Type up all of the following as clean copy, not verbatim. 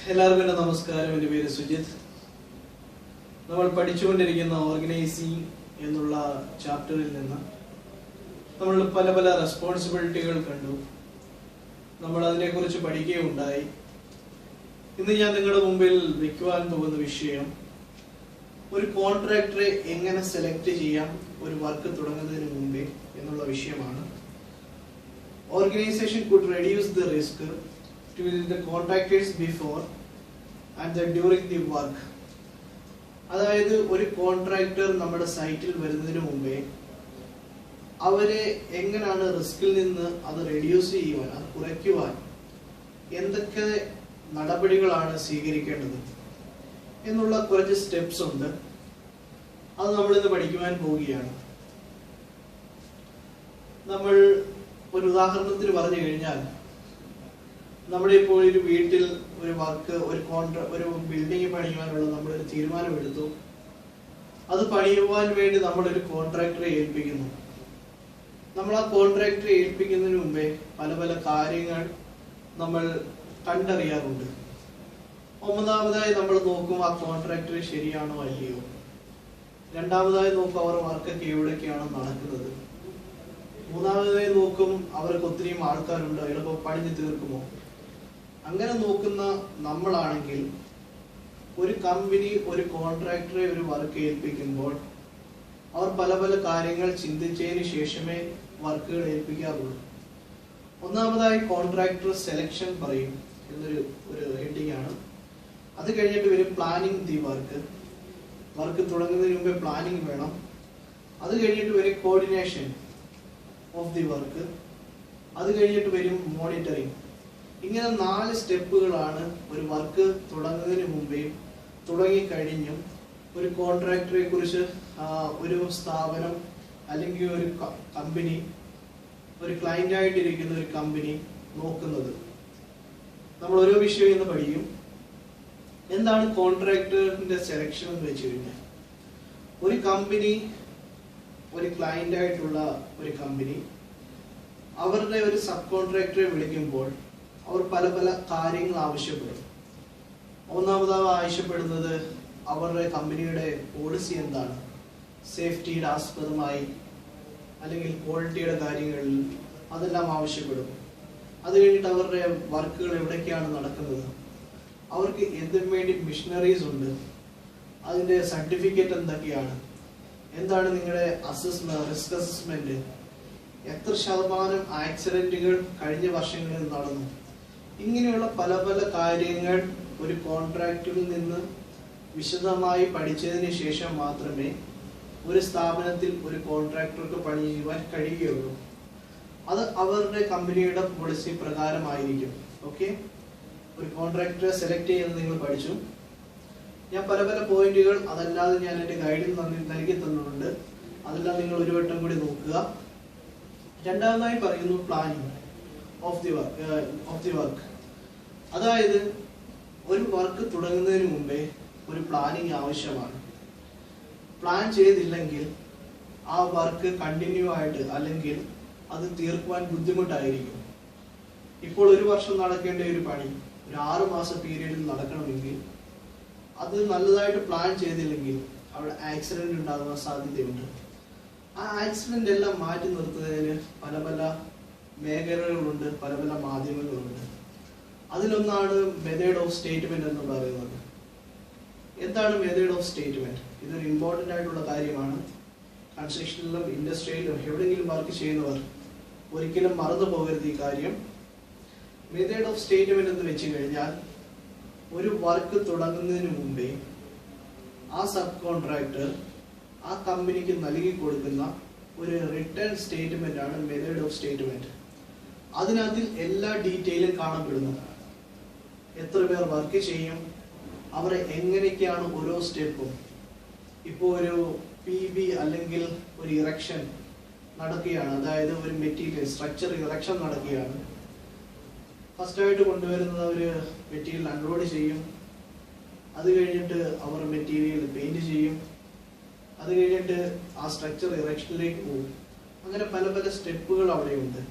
എല്ലാവർക്കും എൻ്റെ നമസ്കാരം. എൻ്റെ പേര് സുജിത്. നമ്മൾ പഠിച്ചുകൊണ്ടിരിക്കുന്ന ഓർഗനൈസിങ് എന്നുള്ള ചാപ്റ്ററിൽ നിന്ന് നമ്മൾ പല പല റെസ്പോൺസിബിലിറ്റികൾ കണ്ടു. നമ്മൾ അതിനെക്കുറിച്ച് പഠിക്കുകയുണ്ടായി. ഇന്ന് ഞാൻ നിങ്ങളുടെ മുമ്പിൽ വയ്ക്കുവാൻ പോകുന്ന വിഷയം ഒരു കോൺട്രാക്ടറെ എങ്ങനെ സെലക്ട് ചെയ്യാം ഒരു വർക്ക് തുടങ്ങുന്നതിന് മുമ്പേ എന്നുള്ള വിഷയമാണ്. Organization could reduce the risk to the contractors before and during the work. അതായത് ഒരു കോൺട്രാക്ടർ നമ്മുടെ സൈറ്റിൽ വരുന്നതിന് മുമ്പേ അവരെ എങ്ങനെയാണ് റിസ്കിൽ നിന്ന് അത് റെഡ്യൂസ് ചെയ്യുവാൻ, അത് കുറയ്ക്കുവാൻ എന്തൊക്കെ നടപടികളാണ് സ്വീകരിക്കേണ്ടത് എന്നുള്ള കുറച്ച് സ്റ്റെപ്സ് ഉണ്ട്. അത് നമ്മളിന്ന് പഠിക്കുവാൻ പോവുകയാണ്. നമ്മൾ ഒരു ഉദാഹരണത്തിന് പറഞ്ഞു കഴിഞ്ഞാൽ, നമ്മുടെ ഇപ്പോൾ ഒരു വീട്ടിൽ ഒരു വർക്ക്, ഒരു ബിൽഡിംഗ് പണിയുവാനുള്ള നമ്മളൊരു തീരുമാനമെടുത്തു. അത് പണിയുവാൻ വേണ്ടി നമ്മളൊരു കോൺട്രാക്ടറെ ഏൽപ്പിക്കുന്നു. നമ്മൾ ആ കോൺട്രാക്ടറെ ഏൽപ്പിക്കുന്നതിന് മുമ്പേ പല പല കാര്യങ്ങൾ നമ്മൾ കണ്ടറിയാറുണ്ട്. ഒന്നാമതായി നമ്മൾ നോക്കും ആ കോൺട്രാക്ടർ ശരിയാണോ അല്ലയോ. രണ്ടാമതായി നോക്കും അവർ വർക്കൊക്കെ എവിടേക്കാണ് നടക്കുന്നത്. മൂന്നാമതായി നോക്കും അവർക്ക് ഒത്തിരി ആൾക്കാരുണ്ടോ, എളുപ്പം പണിഞ്ഞു തീർക്കുമോ. അങ്ങനെ നോക്കുന്ന നമ്മളാണെങ്കിൽ ഒരു കമ്പനി ഒരു കോൺട്രാക്ടറെ ഒരു വർക്ക് ഏൽപ്പിക്കുമ്പോൾ അവർ പല പല കാര്യങ്ങൾ ചിന്തിച്ചതിന് ശേഷമേ വർക്കുകൾ ഏൽപ്പിക്കാറുള്ളൂ. ഒന്നാമതായി കോൺട്രാക്ടർ സെലക്ഷൻ പറയും എന്നൊരു ഹെഡിങ് ആണ്. അത് കഴിഞ്ഞിട്ട് വരും പ്ലാനിങ് ദി വർക്ക് തുടങ്ങുന്നതിന് മുമ്പേ പ്ലാനിങ് വേണം. അത് കഴിഞ്ഞിട്ട് വരും കോർഡിനേഷൻ ഓഫ് ദി വർക്ക്. അത് കഴിഞ്ഞിട്ട് വരും മോണിറ്ററിങ്. ഇങ്ങനെ 4 സ്റ്റെപ്പുകളാണ് ഒരു വർക്ക് തുടങ്ങുന്നതിന് മുമ്പേയും തുടങ്ങിക്കഴിഞ്ഞും ഒരു കോൺട്രാക്ടറെ കുറിച്ച് ഒരു സ്ഥാപനം അല്ലെങ്കിൽ ഒരു കമ്പനി, ഒരു ക്ലയന്റ് ആയിട്ടിരിക്കുന്ന ഒരു കമ്പനി നോക്കുന്നത്. നമ്മൾ ഓരോ വിഷയം ഇന്ന് പഠിക്കും. എന്താണ് കോൺട്രാക്ടറിന്റെ സെലക്ഷൻ എന്ന് വെച്ച് കഴിഞ്ഞാൽ, ഒരു കമ്പനി, ഒരു ക്ലയന്റ് ആയിട്ടുള്ള ഒരു കമ്പനി അവരുടെ ഒരു സബ് കോൺട്രാക്ടറെ വിളിക്കുമ്പോൾ അവർ പല പല കാര്യങ്ങൾ ആവശ്യപ്പെടും. ഒന്നാമതായി ആവശ്യപ്പെടുന്നത് അവരുടെ കമ്പനിയുടെ പോളിസി എന്താണ്, സേഫ്റ്റിയുടെ ആസ്പദമായി അല്ലെങ്കിൽ ക്വാളിറ്റിയുടെ കാര്യങ്ങളിൽ അതെല്ലാം ആവശ്യപ്പെടും. അത് കഴിഞ്ഞിട്ട് അവരുടെ വർക്കുകൾ എവിടേക്കാണ് നടക്കുന്നത്, അവർക്ക് എന്തിനു വേണ്ടി മിഷനറീസ് ഉണ്ട്, അതിന്റെ സർട്ടിഫിക്കറ്റ് എന്തൊക്കെയാണ്, എന്താണ് നിങ്ങളുടെ റിസ്ക് അസസ്മെന്റ്, എത്ര ശതമാനം ആക്സിഡന്റുകൾ കഴിഞ്ഞ വർഷങ്ങളിൽ നടന്നു. ഇങ്ങനെയുള്ള പല പല കാര്യങ്ങൾ ഒരു കോൺട്രാക്ടറിൽ നിന്ന് വിശദമായി പഠിച്ചതിന് ശേഷം മാത്രമേ ഒരു സ്ഥാപനത്തിൽ ഒരു കോൺട്രാക്ടർക്ക് പണി ചെയ്യുവാൻ കഴിയുകയുള്ളൂ. അത് അവരുടെ കമ്പനിയുടെ പോളിസി പ്രകാരമായിരിക്കും. ഓക്കെ, ഒരു കോൺട്രാക്ടറെ സെലക്ട് ചെയ്യുന്നത് നിങ്ങൾ പഠിച്ചു. ഞാൻ പല പല പോയിന്റുകൾ അതല്ലാതെ ഞാൻ എൻ്റെ ഗൈഡിൽ നൽകി തന്നിട്ടുണ്ട്. അതെല്ലാം നിങ്ങൾ ഒരു വട്ടം കൂടി നോക്കുക. രണ്ടാമതായി പറയുന്നു പ്ലാനിങ് ഓഫ് ദി വർക്ക്. അതായത് ഒരു വർക്ക് തുടങ്ങുന്നതിന് മുമ്പേ ഒരു പ്ലാനിങ് ആവശ്യമാണ്. പ്ലാൻ ചെയ്തില്ലെങ്കിൽ ആ വർക്ക് കണ്ടിന്യൂ ആയിട്ട് അല്ലെങ്കിൽ അത് തീർക്കുവാൻ ബുദ്ധിമുട്ടായിരിക്കും. ഇപ്പോൾ ഒരു വർഷം നടക്കേണ്ട ഒരു പണി ഒരു 6 മാസ പീരീഡിൽ നടക്കണമെങ്കിൽ അത് നല്ലതായിട്ട് പ്ലാൻ ചെയ്തില്ലെങ്കിൽ അവിടെ ആക്സിഡന്റ് ഉണ്ടാകുവാൻ സാധ്യതയുണ്ട്. ആ ആക്സിഡന്റ് എല്ലാം മാറ്റി നിർത്തുന്നതിന് പല പല മേഖലകളുണ്ട്, പല പല മാധ്യമങ്ങളുണ്ട്. അതിലൊന്നാണ് മെത്തേഡ് ഓഫ് സ്റ്റേറ്റ്മെന്റ് എന്ന് പറയുന്നത്. എന്താണ് മെത്തേഡ് ഓഫ് സ്റ്റേറ്റ്മെന്റ്? ഇതൊരു ഇമ്പോർട്ടൻ്റ് ആയിട്ടുള്ള കാര്യമാണ്. കൺസ്ട്രക്ഷനിലും ഇൻഡസ്ട്രിയിലും എവിടെയെങ്കിലും വർക്ക് ചെയ്യുന്നവർ ഒരിക്കലും മറന്നു പോകരുത് ഈ കാര്യം. മെത്തേഡ് ഓഫ് സ്റ്റേറ്റ്മെന്റ് എന്ന് വെച്ച് കഴിഞ്ഞാൽ, ഒരു വർക്ക് തുടങ്ങുന്നതിന് മുമ്പേ ആ സബ് കോൺട്രാക്ടർ ആ കമ്പനിക്ക് നൽകി കൊടുക്കുന്ന ഒരു റിട്ടേൺ സ്റ്റേറ്റ്മെന്റ് ആണ് മെത്തേഡ് ഓഫ് സ്റ്റേറ്റ്മെന്റ്. അതിനകത്തിൽ എല്ലാ ഡീറ്റെയിലും കാണപ്പെടുന്നു. എത്ര പേർ വർക്ക് ചെയ്യും, അവരെ എങ്ങനെയൊക്കെയാണ് ഓരോ സ്റ്റെപ്പും. ഇപ്പോൾ ഒരു PB അല്ലെങ്കിൽ ഒരു ഇറക്ഷൻ നടക്കുകയാണ്, അതായത് ഒരു മെറ്റീരിയൽ സ്ട്രക്ചർ ഇറക്ഷൻ നടക്കുകയാണ്. ഫസ്റ്റായിട്ട് കൊണ്ടുവരുന്നത് അവർ മെറ്റീരിയൽ അൺലോഡ് ചെയ്യും. അത് കഴിഞ്ഞിട്ട് അവർ മെറ്റീരിയൽ പെയിന്റ് ചെയ്യും. അത് കഴിഞ്ഞിട്ട് ആ സ്ട്രക്ചർ ഇറക്ഷനിലേക്ക് പോകും. അങ്ങനെ പല പല സ്റ്റെപ്പുകൾ അവിടെയുണ്ട്.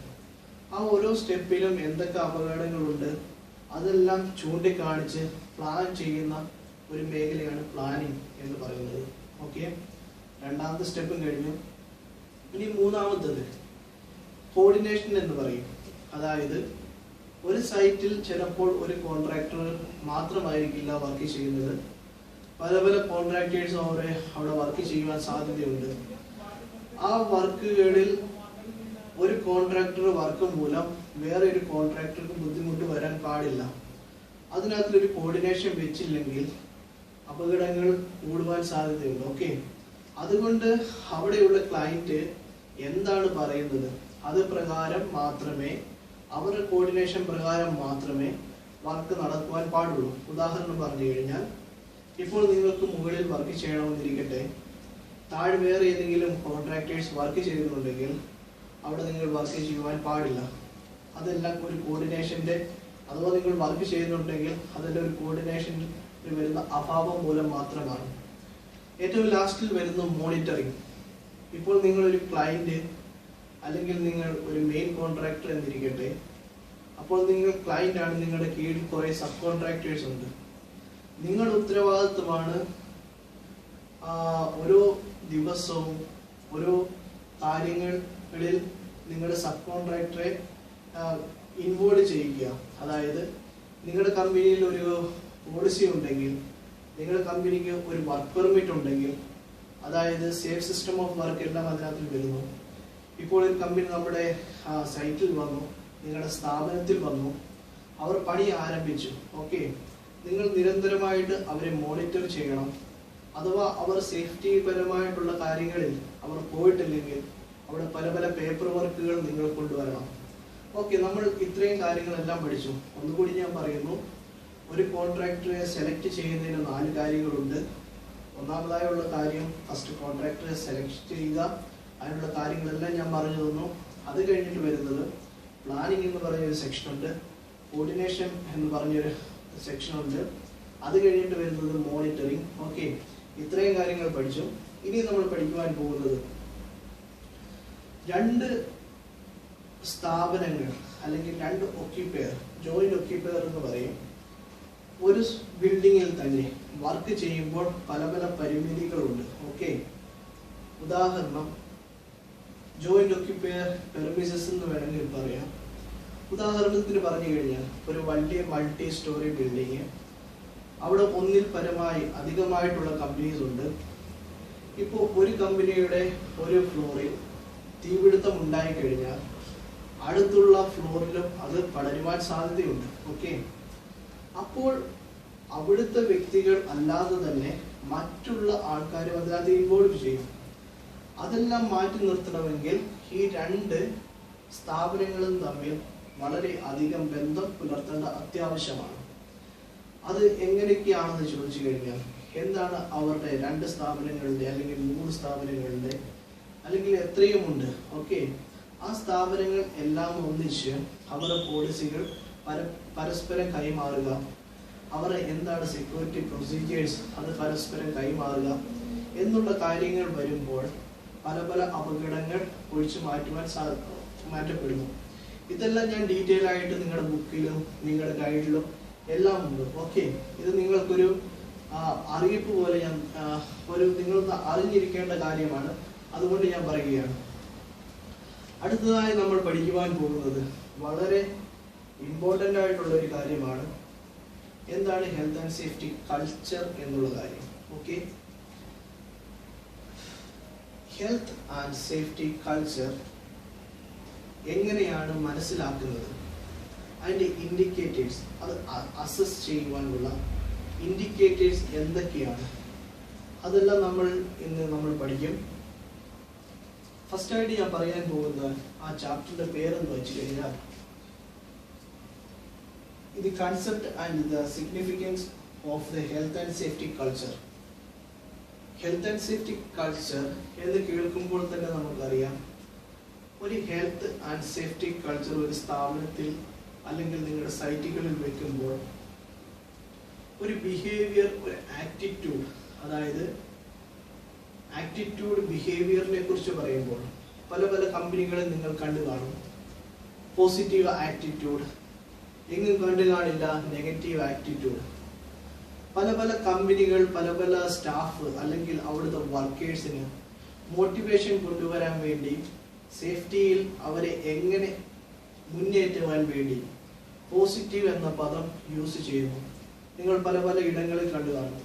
ആ ഓരോ സ്റ്റെപ്പിലും എന്തൊക്കെ അപകടങ്ങളുണ്ട്, അതെല്ലാം ചൂണ്ടിക്കാണിച്ച് പ്ലാൻ ചെയ്യുന്ന ഒരു മേഖലയാണ് പ്ലാനിങ് എന്ന് പറയുന്നത്. ഓക്കെ, രണ്ടാമത്തെ സ്റ്റെപ്പും കഴിഞ്ഞു. ഇനി മൂന്നാമത്തത് കോർഡിനേഷൻ എന്ന് പറയും. അതായത് ഒരു സൈറ്റിൽ ചിലപ്പോൾ ഒരു കോൺട്രാക്ടർ മാത്രമായിരിക്കില്ല വർക്ക് ചെയ്യുന്നത്, പല പല കോൺട്രാക്ടേഴ്സ് അവിടെ വർക്ക് ചെയ്യുവാൻ സാധ്യതയുണ്ട്. ആ വർക്കുകളിൽ ഒരു കോൺട്രാക്ടർ വർക്ക് മൂലം വേറെ ഒരു കോൺട്രാക്ടർക്ക് ബുദ്ധിമുട്ട് വരാൻ പാടില്ല. അതിനകത്തൊരു കോർഡിനേഷൻ വെച്ചില്ലെങ്കിൽ അപകടങ്ങൾ കൂടുവാൻ സാധ്യതയുണ്ട്. ഓക്കെ, അതുകൊണ്ട് അവിടെയുള്ള ക്ലയന്റ് എന്താണ് പറയുന്നത് അത് പ്രകാരം മാത്രമേ, അവരുടെ കോർഡിനേഷൻ പ്രകാരം മാത്രമേ വർക്ക് നടക്കുവാൻ പാടുള്ളൂ. ഉദാഹരണം പറഞ്ഞു കഴിഞ്ഞാൽ, ഇപ്പോൾ നിങ്ങൾക്ക് മുകളിൽ വർക്ക് ചെയ്യണമെന്നിരിക്കട്ടെ, താഴെ വേറെ ഏതെങ്കിലും കോൺട്രാക്ടേഴ്സ് വർക്ക് ചെയ്യുന്നുണ്ടെങ്കിൽ അവിടെ നിങ്ങൾ വർക്ക് ചെയ്യുവാൻ പാടില്ല. അതെല്ലാം ഒരു കോർഡിനേഷന്റെ, അഥവാ നിങ്ങൾ വർക്ക് ചെയ്യുന്നുണ്ടെങ്കിൽ അതിൻ്റെ ഒരു കോർഡിനേഷനിൽ വരുന്ന അഭാവം മൂലം മാത്രമാണ്. ഏറ്റവും ലാസ്റ്റിൽ വരുന്ന മോണിറ്ററിങ്. ഇപ്പോൾ നിങ്ങളൊരു ക്ലയന്റ് അല്ലെങ്കിൽ നിങ്ങൾ ഒരു മെയിൻ കോൺട്രാക്ടർ എന്നിരിക്കട്ടെ, അപ്പോൾ നിങ്ങൾ ക്ലയന്റ് ആണ്, നിങ്ങളുടെ കീഴിൽ കുറെ സബ് കോൺട്രാക്ടേഴ്സ് ഉണ്ട്. നിങ്ങളുടെ ഉത്തരവാദിത്വമാണ് ഓരോ ദിവസവും ഓരോ കാര്യങ്ങളിൽ നിങ്ങളുടെ സബ് കോൺട്രാക്ടറെ ഇൻവോൾവ് ചെയ്യിക്കുക. അതായത് നിങ്ങളുടെ കമ്പനിയിൽ ഒരു പോളിസി ഉണ്ടെങ്കിൽ, നിങ്ങളുടെ കമ്പനിക്ക് ഒരു വർക്ക് പെർമിറ്റ് ഉണ്ടെങ്കിൽ, അതായത് സേഫ് സിസ്റ്റം ഓഫ് വർക്ക് എല്ലാം അതിനകത്ത് വരുന്നു. ഇപ്പോൾ ഒരു കമ്പനി നമ്മുടെ സൈറ്റിൽ വന്നു, നിങ്ങളുടെ സ്ഥാപനത്തിൽ വന്നു, അവർ പണി ആരംഭിച്ചു. ഓക്കെ, നിങ്ങൾ നിരന്തരമായിട്ട് അവരെ മോണിറ്റർ ചെയ്യണം. അഥവാ അവർ സേഫ്റ്റി പരമായിട്ടുള്ള കാര്യങ്ങളിൽ അവർ പോയിട്ടില്ലെങ്കിൽ അവിടെ പല പല പേപ്പർ വർക്കുകൾ നിങ്ങൾ കൊണ്ടുവരണം. ഓക്കെ, നമ്മൾ ഇത്രയും കാര്യങ്ങളെല്ലാം പഠിച്ചു. ഒന്നുകൂടി ഞാൻ പറയുന്നു, ഒരു കോൺട്രാക്ടറെ സെലക്ട് ചെയ്യുന്നതിന് 4 കാര്യങ്ങളുണ്ട്. ഒന്നാമതായുള്ള കാര്യം, ഫസ്റ്റ് കോൺട്രാക്ടറെ സെലക്ട് ചെയ്യുക. അതിനുള്ള കാര്യങ്ങളെല്ലാം ഞാൻ പറഞ്ഞു തന്നു. അത് കഴിഞ്ഞിട്ട് വരുന്നത് പ്ലാനിങ് എന്ന് പറഞ്ഞൊരു സെക്ഷൻ ഉണ്ട്, കോർഡിനേഷൻ എന്ന് പറഞ്ഞൊരു സെക്ഷൻ ഉണ്ട്, അത് കഴിഞ്ഞിട്ട് വരുന്നത് മോണിറ്ററിങ്. ഓക്കെ, ഇത്രയും കാര്യങ്ങൾ പഠിച്ചു. ഇനി നമ്മൾ പഠിക്കുവാൻ പോകുന്നത് 2 സ്ഥാപനങ്ങൾ അല്ലെങ്കിൽ 2 ഒക്യുപ്പയർ, ജോയിന്റ് ഒക്യുപ്പയർ എന്ന് പറയും. ഒരു ബിൽഡിങ്ങിൽ തന്നെ വർക്ക് ചെയ്യുമ്പോൾ പല പല പരിമിതികളുണ്ട്. ഓക്കെ, ഉദാഹരണം ജോയിന്റ് ഒക്യുപ്പയർ പെർമിസസ് എന്ന് വേണമെങ്കിൽ പറയാം. ഉദാഹരണത്തിന് പറഞ്ഞു കഴിഞ്ഞാൽ, ഒരു വലിയ മൾട്ടി സ്റ്റോറി ബിൽഡിങ്, അവിടെ ഒന്നിൽ പരമായി അധികമായിട്ടുള്ള കമ്പനീസ് ഉണ്ട്. ഇപ്പോൾ ഒരു കമ്പനിയുടെ ഒരു ഫ്ലോറിൽ തീപിടുത്തം ഉണ്ടായി കഴിഞ്ഞാൽ അടുത്തുള്ള ഫ്ലോറിലും അത് പടരുവാൻ സാധ്യതയുണ്ട്. ഓക്കെ, അപ്പോൾ അവിടുത്തെ വ്യക്തികൾ അല്ലാതെ തന്നെ മറ്റുള്ള ആൾക്കാരും അതിനകത്ത് ഇൻവോൾവ് ചെയ്യും. അതെല്ലാം മാറ്റി നിർത്തണമെങ്കിൽ ഈ 2 സ്ഥാപനങ്ങളും തമ്മിൽ വളരെ അധികം ബന്ധം പുലർത്തേണ്ട അത്യാവശ്യമാണ്. അത് എങ്ങനെയൊക്കെയാണെന്ന് ചോദിച്ചു കഴിഞ്ഞാൽ, എന്താണ് അവരുടെ 2 സ്ഥാപനങ്ങളുടെ അല്ലെങ്കിൽ 3 സ്ഥാപനങ്ങളുടെ അല്ലെങ്കിൽ എത്രയുമുണ്ട്. ഓക്കെ, ആ സ്ഥാപനങ്ങൾ എല്ലാം ഒന്നിച്ച് അവരുടെ പോളിസികൾ പരസ്പരം കൈമാറുക, അവരുടെ എന്താണ് സെക്യൂരിറ്റി പ്രൊസീജിയേഴ്സ് അത് പരസ്പരം കൈമാറുക എന്നുള്ള കാര്യങ്ങൾ വരുമ്പോൾ പല പല അപകടങ്ങൾ ഒഴിച്ചു മാറ്റപ്പെടുന്നു. ഇതെല്ലാം ഞാൻ ഡീറ്റെയിൽ ആയിട്ട് നിങ്ങളുടെ ബുക്കിലും നിങ്ങളുടെ ഗൈഡിലും എല്ലാം ഉണ്ട്. ഓക്കെ, ഇത് നിങ്ങൾക്കൊരു അറിയിപ്പ് പോലെ ഞാൻ നിങ്ങൾക്ക് അറിഞ്ഞിരിക്കേണ്ട കാര്യമാണ്, അതുകൊണ്ട് ഞാൻ പറയുകയാണ്. അടുത്തതായി നമ്മൾ പഠിക്കുവാൻ പോകുന്നത് വളരെ ഇമ്പോർട്ടൻ്റ് ആയിട്ടുള്ള ഒരു കാര്യമാണ്. എന്താണ് ഹെൽത്ത് ആൻഡ് സേഫ്റ്റി കൾച്ചർ എന്നുള്ള കാര്യം. Okay, health and safety culture എങ്ങനെയാണ് മനസ്സിലാക്കുന്നത്, അതിൻ്റെ ഇൻഡിക്കേറ്റേഴ്സ്, അത് അസസ് ചെയ്യുവാനുള്ള ഇൻഡിക്കേറ്റേഴ്സ് എന്തൊക്കെയാണ്, അതെല്ലാം നമ്മൾ പഠിക്കും. ഫസ്റ്റ് ആയിട്ട് ഞാൻ പറയാൻ പോകുന്ന ആ ചാപ്റ്ററിന്റെ പേരെന്ന് വെച്ച് കഴിഞ്ഞാൽ, the concept and the significance of the health and safety culture. Health and safety culture എന്ന് കേൾക്കുമ്പോൾ തന്നെ നമുക്കറിയാം, ഒരു ഹെൽത്ത് ആൻഡ് സേഫ്റ്റി കൾച്ചർ ഒരു സ്ഥാപനത്തിൽ അല്ലെങ്കിൽ നിങ്ങളുടെ സൈറ്റുകളിൽ വെക്കുമ്പോൾ ഒരു ബിഹേവിയർ, ഒരു ആറ്റിറ്റ്യൂഡ്, അതായത് ആറ്റിറ്റ്യൂഡ് ബിഹേവിയറിനെ കുറിച്ച് പറയുമ്പോൾ പല പല കമ്പനികളിൽ നിങ്ങൾ കണ്ടു കാണും. പോസിറ്റീവ് ആറ്റിറ്റ്യൂഡ്, എങ്ങും കണ്ടു കാണില്ല നെഗറ്റീവ് ആറ്റിറ്റ്യൂഡ്. പല പല കമ്പനികൾ, പല പല സ്റ്റാഫ് അല്ലെങ്കിൽ അവിടുത്തെ വർക്കേഴ്സിന് മോട്ടിവേഷൻ കൊണ്ടുവരാൻ വേണ്ടി, സേഫ്റ്റിയിൽ അവരെ എങ്ങനെ മുന്നേറ്റുവാൻ വേണ്ടി പോസിറ്റീവ് എന്ന പദം യൂസ് ചെയ്യുന്നു. നിങ്ങൾ പല പല ഇടങ്ങളിൽ കണ്ടു കാണും.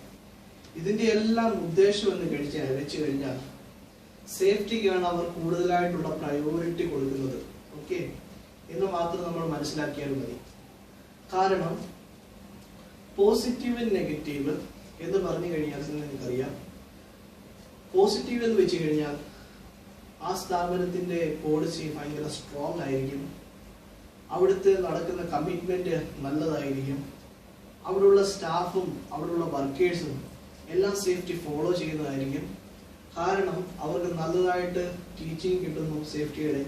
ഇതിന്റെ എല്ലാം ഉദ്ദേശം എന്ന് വെച്ച് കഴിഞ്ഞാൽ സേഫ്റ്റിക്കാണ് അവർ കൂടുതലായിട്ടുള്ള പ്രയോറിറ്റി കൊടുക്കുന്നത്. ഓക്കെ, എന്ന് മാത്രം നമ്മൾ മനസ്സിലാക്കിയാൽ മതി. കാരണം പോസിറ്റീവ് നെഗറ്റീവ് എന്ന് പറഞ്ഞു കഴിഞ്ഞാൽ നിങ്ങൾക്കറിയാം, പോസിറ്റീവ് എന്ന് വെച്ച് കഴിഞ്ഞാൽ ആ സ്ഥാപനത്തിന്റെ പോളിസി ഭയങ്കര സ്ട്രോങ് ആയിരിക്കും, അവിടുത്തെ നടക്കുന്ന കമ്മിറ്റ്മെന്റ് നല്ലതായിരിക്കും, അവിടെയുള്ള സ്റ്റാഫും അവിടെയുള്ള വർക്കേഴ്സും എല്ലാം സേഫ്റ്റി ഫോളോ ചെയ്യുന്നതായിരിക്കും. കാരണം അവർക്ക് നല്ലതായിട്ട് ടീച്ചിങ് കിട്ടുന്നു, സേഫ്റ്റിയുടെ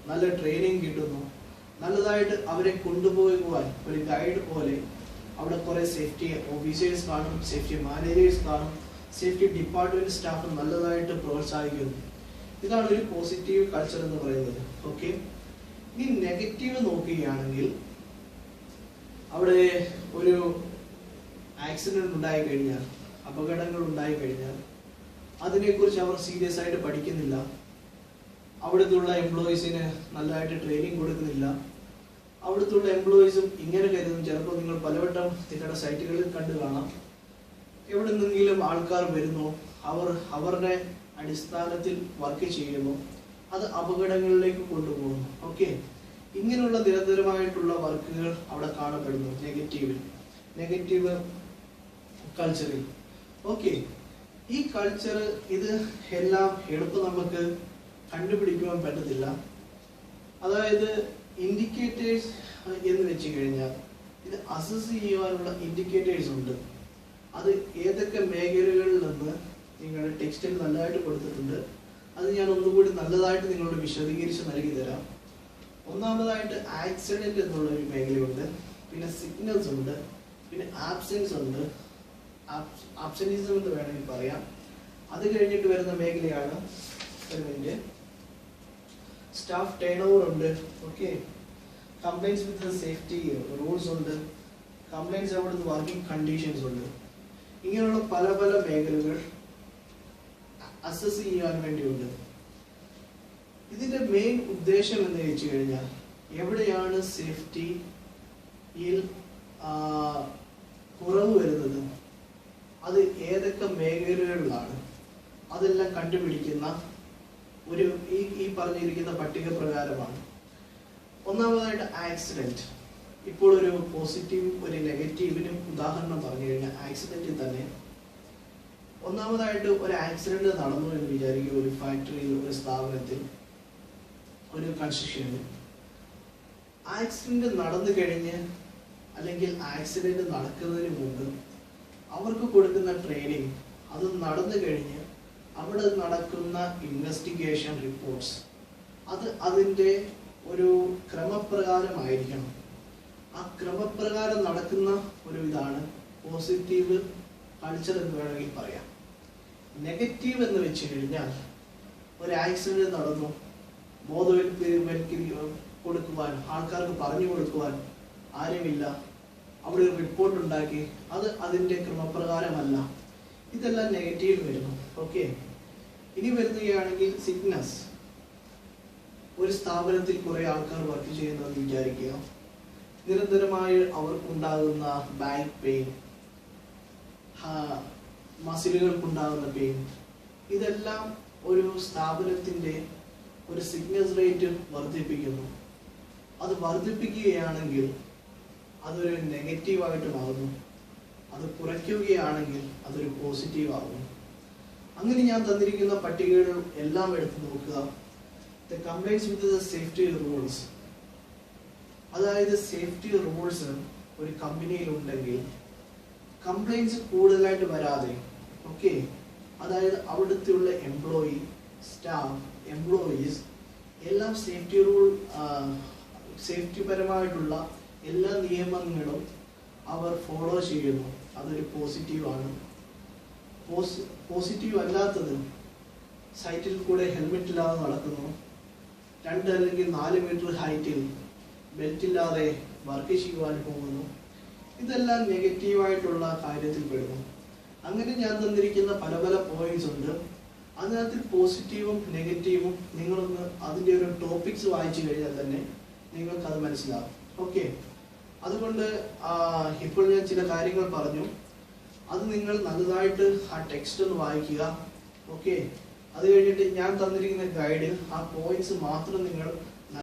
നല്ല ട്രെയിനിങ് കിട്ടുന്നു, നല്ലതായിട്ട് അവരെ കൊണ്ടുപോകുവാൻ ഒരു ഗൈഡ് പോലെ അവിടെ കുറെ സേഫ്റ്റി ഓഫീസേഴ്സ് കാണും, സേഫ്റ്റി മാനേജേഴ്സ് കാണും, സേഫ്റ്റി ഡിപ്പാർട്ട്മെന്റ് സ്റ്റാഫ് നല്ലതായിട്ട് പ്രോത്സാഹിക്കുന്നു. ഇതാണ് ഒരു പോസിറ്റീവ് കൾച്ചർ എന്ന് പറയുന്നത്. ഓക്കെ, ഇനി നെഗറ്റീവ് നോക്കുകയാണെങ്കിൽ അവിടെ ഒരു ആക്സിഡന്റ് ഉണ്ടായി കഴിഞ്ഞാൽ, അപകടങ്ങൾ ഉണ്ടായി കഴിഞ്ഞാൽ അതിനെക്കുറിച്ച് അവർ സീരിയസ് ആയിട്ട് പഠിക്കുന്നില്ല, അവിടുത്തെ എംപ്ലോയീസിന് നല്ലതായിട്ട് ട്രെയിനിങ് കൊടുക്കുന്നില്ല. അവിടുത്തെ എംപ്ലോയീസും ഇങ്ങനെ കരുതും, ചിലപ്പോൾ നിങ്ങൾ പലവട്ടം നിങ്ങളുടെ സൈറ്റുകളിൽ കണ്ടു കാണാം, എവിടെ നിന്നെങ്കിലും ആൾക്കാർ വരുന്നു, അവർ അവരുടെ അടിസ്ഥാനത്തിൽ വർക്ക് ചെയ്യുന്നു, അത് അപകടങ്ങളിലേക്ക് കൊണ്ടുപോകുന്നു. ഓക്കെ, ഇങ്ങനെയുള്ള നിരന്തരമായിട്ടുള്ള വർക്കുകൾ അവിടെ കാണപ്പെടുന്നു നെഗറ്റീവ് കൾച്ചറിൽ. ഓക്കെ, ഈ കൾച്ചർ ഇത് എല്ലാം എളുപ്പം നമുക്ക് കണ്ടുപിടിക്കുവാൻ പറ്റത്തില്ല. അതായത് ഇൻഡിക്കേറ്റേഴ്സ് എന്ന് വെച്ച് കഴിഞ്ഞാൽ ഇത് അസസ് ചെയ്യുവാനുള്ള ഇൻഡിക്കേറ്റേഴ്സ് ഉണ്ട്. അത് ഏതൊക്കെ മേഖലകളിൽ നിന്ന് നിങ്ങളുടെ ടെക്സ്റ്റിൽ നല്ലതായിട്ട് കൊടുത്തിട്ടുണ്ട്. അത് ഞാൻ ഒന്നുകൂടി നല്ലതായിട്ട് നിങ്ങളോട് വിശദീകരിച്ച് നൽകി തരാം. ഒന്നാമതായിട്ട് ആക്സിഡന്റ് എന്നുള്ള ഒരു മേഖലയുണ്ട്, പിന്നെ സിഗ്നൽസ് ഉണ്ട്, പിന്നെ ആബ്സെൻസ് ഉണ്ട്, ആബ്സെന്റിസം എന്ന് വേണമെങ്കിൽ പറയാം. അത് കഴിഞ്ഞിട്ട് വരുന്ന മേഖലയാണ് സ്റ്റാഫ് ടേൺ ഓവർ ഉണ്ട്. ഓക്കെ, കംപ്ലൈൻസ് വിത്ത് സേഫ്റ്റി റൂൾസ് ഉണ്ട്, കംപ്ലൈൻസ് അവിടുത്തെ വർക്കിംഗ് കണ്ടീഷൻസ് ഉണ്ട്. ഇങ്ങനെയുള്ള പല പല മേഖലകൾ അസസ് ചെയ്യാൻ വേണ്ടിയുണ്ട്. ഇതിന്റെ മെയിൻ ഉദ്ദേശം എന്ന് വെച്ച് കഴിഞ്ഞാൽ എവിടെയാണ് സേഫ്റ്റിയിൽ കുറവ് വരുന്നത്, അത് ഏതൊക്കെ മേഖലകളിലാണ്, അതെല്ലാം കണ്ടുപിടിക്കുന്ന ഒരു ഈ പറഞ്ഞിരിക്കുന്ന പട്ടിക പ്രകാരമാണ്. ഒന്നാമതായിട്ട് ആക്സിഡന്റ്. ഇപ്പോൾ ഒരു പോസിറ്റീവ് ഒരു നെഗറ്റീവിനും ഉദാഹരണം പറഞ്ഞു കഴിഞ്ഞാൽ ആക്സിഡന്റിൽ തന്നെ ഒന്നാമതായിട്ട് ഒരു ആക്സിഡന്റ് നടന്നു എന്ന് വിചാരിക്കുക. ഒരു ഫാക്ടറിയിൽ, ഒരു സ്ഥാപനത്തിൽ, ഒരു കൺസ്ട്രക്ഷനിൽ ആക്സിഡന്റ് നടന്നു കഴിഞ്ഞ് അല്ലെങ്കിൽ ആക്സിഡന്റ് നടക്കുന്നതിന് മുമ്പ് അവർക്ക് കൊടുക്കുന്ന ട്രെയിനിങ്, അത് നടന്നു കഴിഞ്ഞ് അവിടെ നടക്കുന്ന ഇൻവെസ്റ്റിഗേഷൻ റിപ്പോർട്ട്സ്, അത് അതിൻ്റെ ഒരു ക്രമപ്രകാരമായിരിക്കണം. ആ ക്രമപ്രകാരം നടക്കുന്ന ഒരു ഇതാണ് പോസിറ്റീവ് കൾച്ചർ എന്ന് വേണമെങ്കിൽ പറയാം. നെഗറ്റീവ് എന്ന് വെച്ച് കഴിഞ്ഞാൽ ഒരു ആക്സിഡന്റ് നടന്നു, കൊടുക്കുവാൻ, ആൾക്കാർക്ക് പറഞ്ഞു കൊടുക്കുവാൻ ആരുമില്ല, അവിടെ ഒരു റിപ്പോർട്ട് ഉണ്ടാക്കി, അത് അതിൻ്റെ ക്രമപ്രകാരമല്ല. ഇതെല്ലാം നെഗറ്റീവ് വരുന്നു. ഓക്കെ, ഇനി വരുന്നതാണെങ്കിൽ സിക്നസ്. ഒരു സ്ഥാപനത്തിൽ കുറെ ആൾക്കാർ വർക്ക് ചെയ്യുന്നതെന്ന് വിചാരിക്കുക. നിരന്തരമായി അവർക്കുണ്ടാകുന്ന ബാക്ക് പെയിൻ, മസിലുകൾക്കുണ്ടാകുന്ന പെയിൻ, ഇതെല്ലാം ഒരു സ്ഥാപനത്തിന്റെ ഒരു സിക്നസ് റേറ്റ് വർദ്ധിപ്പിക്കുന്നു. അത് വർദ്ധിപ്പിക്കുകയാണെങ്കിൽ അതൊരു നെഗറ്റീവായിട്ട് മാറുന്നു, അത് കുറയ്ക്കുകയാണെങ്കിൽ അതൊരു പോസിറ്റീവ് ആകുന്നു. അങ്ങനെ ഞാൻ തന്നിരിക്കുന്ന പട്ടികകൾ എല്ലാം എടുത്ത് നോക്കുക. The compliance with the safety rules, അതായത് സേഫ്റ്റി റൂൾസ് ഒരു കമ്പനിയിൽ ഉണ്ടെങ്കിൽ കംപ്ലൈൻസ് കൂടുതലായിട്ട് വരാതെ, ഓക്കെ, അതായത് അവിടുത്തെയുള്ള എംപ്ലോയി, സ്റ്റാഫ്, എംപ്ലോയീസ് എല്ലാം സേഫ്റ്റി റൂൾ, സേഫ്റ്റി പരമായിട്ടുള്ള എല്ലാ നിയമങ്ങളും അവർ ഫോളോ ചെയ്യുന്നു, അതൊരു പോസിറ്റീവാണ്. പോസിറ്റീവ് അല്ലാത്തത് സൈറ്റിൽ കൂടെ ഹെൽമെറ്റ് ഇല്ലാതെ നടക്കുന്നു, 2 അല്ലെങ്കിൽ 4 മീറ്റർ ഹൈറ്റിൽ ബെൽറ്റ് ഇല്ലാതെ വർക്ക് ചെയ്യുവാൻ പോകുന്നു. ഇതെല്ലാം നെഗറ്റീവായിട്ടുള്ള കാര്യത്തിൽ പെടുന്നു. അങ്ങനെ ഞാൻ തന്നിരിക്കുന്ന പല പല പോയിന്റ്സ് ഉണ്ട്. അതിനകത്ത് പോസിറ്റീവും നെഗറ്റീവും നിങ്ങളൊന്ന് അതിൻ്റെ ഒരു ടോപ്പിക്സ് വായിച്ചു കഴിഞ്ഞാൽ തന്നെ നിങ്ങൾക്കത് മനസ്സിലാവും. ഓക്കെ, അതുകൊണ്ട് ഇപ്പോൾ ഞാൻ ചില കാര്യങ്ങൾ പറഞ്ഞു, അത് നിങ്ങൾ നല്ലതായിട്ട് ആ ടെക്സ്റ്റ് ഒന്ന് വായിക്കുക. ഓക്കെ, അത് കഴിഞ്ഞിട്ട് ഞാൻ തന്നിരിക്കുന്ന ഗൈഡിൽ ആ പോയിന്റ്സ് മാത്രം നിങ്ങൾ